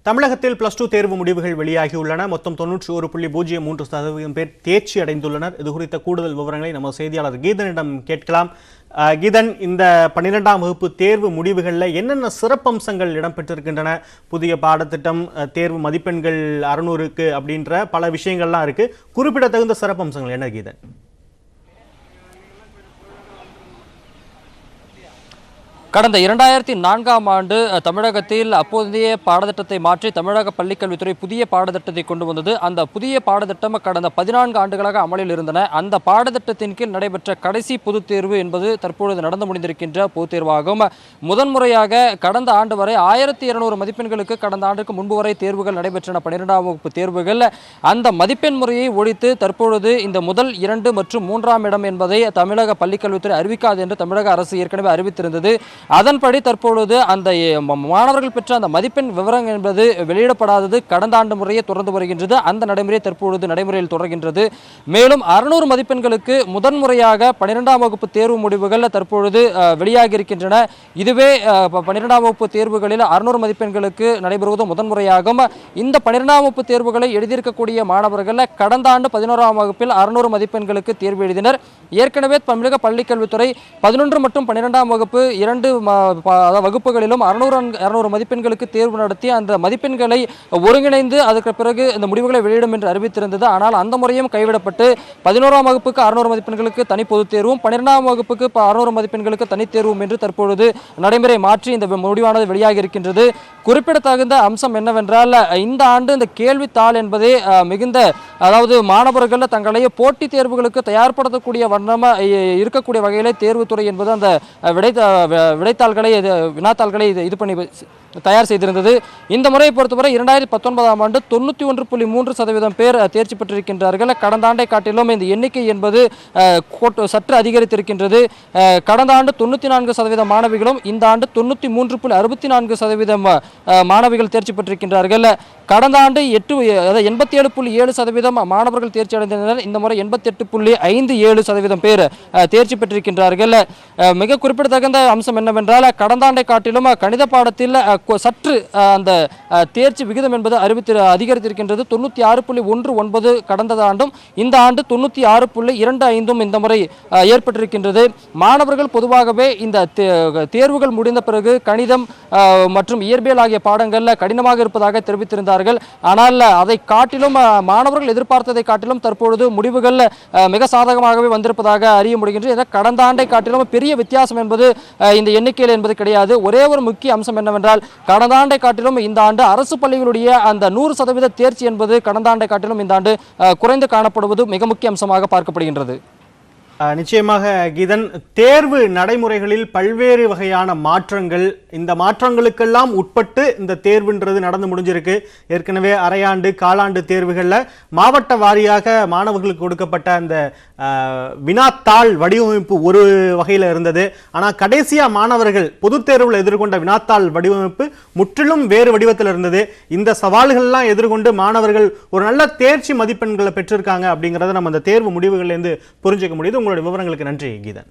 தமிழகத்தில் +2 தேர்வு முடிவுகள் வெளியாகியுள்ளன. மொத்தம் 91.03% பேர் தேர்ச்சி அடைந்துள்ளனர். இது குறித்த கூடுதல் விவரங்களை நம்ம செய்தியாளர் கீதனிடம் கேட்கலாம். கீதன், இந்த 12ஆம் வகுப்பு தேர்வு முடிவுகளில் என்னென்ன சிறப்பம்சங்கள் இடம்பெற்றிருக்கின்றன? புதிய பாடத்திட்டம், தேர்வு மதிப்பெண்கள் 600க்கு அப்படின்ற பல விஷயங்கள்லாம் இருக்கு. குறிப்பிடத்தகுந்த சிறப்பம்சங்கள் என்ன கீதன்? கடந்த 2004ஆம் ஆண்டு தமிழகத்தில் அப்போதைய பாடத்திட்டத்தை மாற்றி தமிழக பள்ளிக்கல்வித்துறை புதிய பாடத்திட்டத்தை கொண்டு வந்தது. அந்த புதிய பாடத்திட்டம் கடந்த 14 ஆண்டுகளாக அமலில் இருந்தன. அந்த பாடத்திட்டத்தின் கீழ் நடைபெற்ற கடைசி பொதுத் தேர்வு என்பது தற்பொழுது நடந்து முடிந்திருக்கின்ற பொதுத் தேர்வாகும். முதன்முறையாக கடந்த ஆண்டு வரை 1200 மதிப்பெண்களுக்கு கடந்த ஆண்டுக்கு முன்பு வரை தேர்வுகள் நடைபெற்றன. 12ஆம் வகுப்பு தேர்வுகள். அந்த மதிப்பெண் முறையை ஒழித்து தற்பொழுது இந்த முதல் 2 மற்றும் 3ஆம் இடம் என்பதை தமிழக பள்ளிக்கல்வித்துறை அறிவிக்காது என்று தமிழக அரசு ஏற்கனவே அறிவித்திருந்தது. அதன்படி தற்பொழுது அந்த மாணவர்கள் பெற்ற அந்த மதிப்பெண் விவரம் என்பது வெளியிடப்படாதது கடந்த ஆண்டு முறையே தொடர்ந்து வருகின்றது. அந்த நடைமுறை தற்பொழுது நடைமுறையில் தொடர்கின்றது. மேலும் 600 மதிப்பெண்களுக்கு முதன்முறையாக 12ஆம் வகுப்பு தேர்வு முடிவுகள் தற்பொழுது வெளியாகி இருக்கின்றன. இதுவே 12ஆம் வகுப்பு தேர்வுகளில் 600 மதிப்பெண்களுக்கு நடைபெறுவது முதன்முறையாகும். இந்த 12ஆம் வகுப்பு தேர்வுகளை எழுதியிருக்கக்கூடிய மாணவர்கள் கடந்த ஆண்டு 11ஆம் வகுப்பில் 600 மதிப்பெண்களுக்கு தேர்வு எழுதினர். ஏற்கனவே தமிழக பள்ளிக்கல்வித்துறை 11 மற்றும் 12ஆம் வகுப்பு 2 வகுப்புகளிலும் 600 மதிப்பெண்களுக்கு தேர்வு நடத்தி அந்த மதிப்பெண்களை ஒருங்கிணைந்து அதற்கு பிறகு இந்த முடிவுகளை வெளியிடும் என்று அறிவித்திருந்தது. ஆனால் அந்த முறையும் கைவிடப்பட்டு 11ஆம் வகுப்புக்கு 600 மதிப்பெண்களுக்கு தனி பொதுத் தேர்வும் 12ஆம் வகுப்புக்கு 600 மதிப்பெண்களுக்கு தனி தேர்வும் என்று தற்பொழுது நடைமுறை மாற்றி இந்த முடிவானது வெளியாகி இருக்கின்றது. குறிப்பிடத்தகுந்த அம்சம் என்னவென்றால், இந்த ஆண்டு இந்த கேள்வித்தாள் என்பதே மிகுந்த, அதாவது மாணவர்கள் தங்களை போட்டித் தேர்வுகளுக்கு தயார்படுத்தக்கூடிய வண்ணம் இருக்கக்கூடிய வகையிலே தேர்வுத்துறை என்பது அந்த விடைத்தாள்களை வினாத்தாள்களை இது பண்ணி தயார் செய்திருந்தது. இந்த முறையை பொறுத்தவரை 2019ஆம் ஆண்டு 91.3% பேர் தேர்ச்சி பெற்றிருக்கின்றார்கள். கடந்த ஆண்டை காட்டிலும் இந்த எண்ணிக்கை என்பது சற்று அதிகரித்திருக்கின்றது. கடந்த ஆண்டு 94% மாணவிகளும் இந்த ஆண்டு 93.64% மாணவிகள் தேர்ச்சி பெற்றிருக்கின்றார்கள். கடந்த ஆண்டு 87.7% மாணவர்கள் தேர்ச்சி அடைந்தனர். இந்த முறை 88.57% பேர் தேர்ச்சி பெற்றிருக்கின்றார்கள். மிக குறிப்பிடத்தகுந்த அம்சம் என்னவென்றால், கடந்த ஆண்டை காட்டிலும் கணித பாடத்தில் சற்று அந்த தேர்ச்சி விகிதம் என்பது அதிகரித்திருக்கின்றது. 96.19 கடந்த ஆண்டும் இந்த ஆண்டு 96.25 இந்த முறை ஏற்பட்டிருக்கின்றது. மாணவர்கள் பொதுவாகவே இந்த தேர்வுகள் முடிந்த பிறகு கணிதம் மற்றும் இயற்பியல் ஆகிய பாடங்கள் கடினமாக இருப்பதாக தெரிவித்திருந்தார்கள். ஆனால் அதை காட்டிலும் மாணவர்கள் எதிர்பார்த்ததை காட்டிலும் தற்பொழுது முடிவுகள் மிக சாதகமாகவே வந்திருப்பதாக அறிய முடிகின்றது. கடந்த ஆண்டை காட்டிலும் பெரிய வித்தியாசம் என்பது இந்த எண்ணிக்கையில் என்பது கிடையாது. ஒரே ஒரு முக்கிய அம்சம் என்னவென்றால், கடந்த ஆண்டை காட்டிலும் இந்த ஆண்டு அரசு பள்ளிகளுடைய அந்த 100% தேர்ச்சி என்பது கடந்த ஆண்டை காட்டிலும் இந்த ஆண்டு குறைந்து காணப்படுவது மிக முக்கிய அம்சமாக பார்க்கப்படுகின்றது. நிச்சயமாக கீதன், தேர்வு நடைமுறைகளில் பல்வேறு வகையான மாற்றங்கள், இந்த மாற்றங்களுக்கெல்லாம் உட்பட்டு இந்த தேர்வுன்றது நடந்து முடிஞ்சிருக்கு. ஏற்கனவே அரையாண்டு காலாண்டு தேர்வுகளில் மாவட்ட வாரியாக மாணவர்களுக்கு கொடுக்கப்பட்ட அந்த வினாத்தாள் வடிவமைப்பு ஒரு வகையில் இருந்தது. ஆனால் கடைசியாக மாணவர்கள் பொதுத் தேர்வில் எதிர்கொண்ட வினாத்தாள் வடிவமைப்பு முற்றிலும் வேறு வடிவத்தில் இருந்தது. இந்த சவால்கள்லாம் எதிர்கொண்டு மாணவர்கள் ஒரு நல்ல தேர்ச்சி மதிப்பெண்களை பெற்றிருக்காங்க அப்படிங்கிறத நம்ம அந்த தேர்வு முடிவுகள்லேருந்து புரிஞ்சுக்க முடியுது. உங்களுடைய விவரங்களுக்கு நன்றி கீதன்.